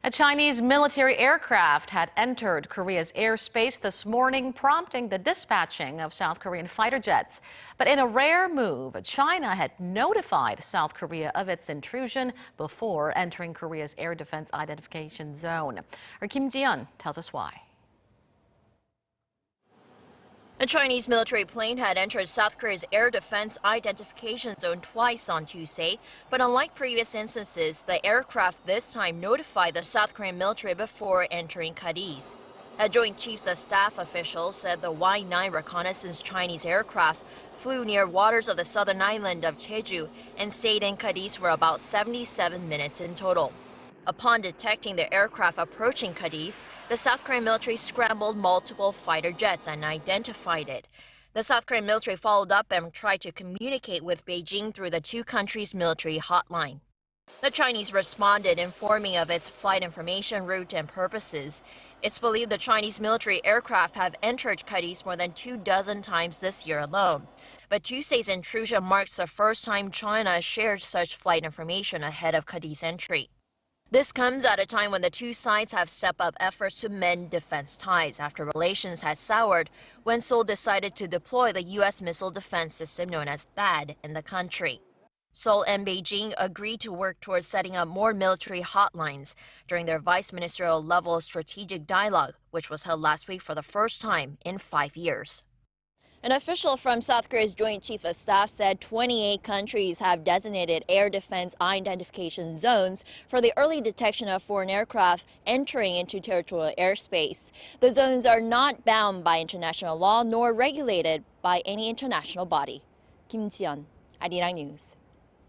A Chinese military aircraft had entered Korea's airspace this morning, prompting the dispatching of South Korean fighter jets. But in a rare move, China had notified South Korea of its intrusion before entering Korea's air defense identification zone. Our Kim Ji-yeon tells us why. A Chinese military plane had entered South Korea's air defense identification zone twice on Tuesday, but unlike previous instances, the aircraft this time notified the South Korean military before entering KADIZ. A Joint Chiefs of Staff official said the Y-9 reconnaissance Chinese aircraft flew near waters of the southern island of Jeju and stayed in KADIZ for about 77 minutes in total. Upon detecting the aircraft approaching KADIZ, the South Korean military scrambled multiple fighter jets and identified it. The South Korean military followed up and tried to communicate with Beijing through the two countries' military hotline. The Chinese responded, informing of its flight information, route, and purposes. It's believed the Chinese military aircraft have entered KADIZ more than 24 times this year alone. But Tuesday's intrusion marks the first time China shared such flight information ahead of KADIZ entry. This comes at a time when the two sides have stepped up efforts to mend defense ties after relations had soured when Seoul decided to deploy the U.S. missile defense system known as THAAD in the country. Seoul and Beijing agreed to work towards setting up more military hotlines during their vice ministerial level strategic dialogue, which was held last week for the first time in 5 years. An official from South Korea's Joint Chief of Staff said 28 countries have designated air defense identification zones for the early detection of foreign aircraft entering into territorial airspace. The zones are not bound by international law nor regulated by any international body. Kim Ji-yeon, Arirang News.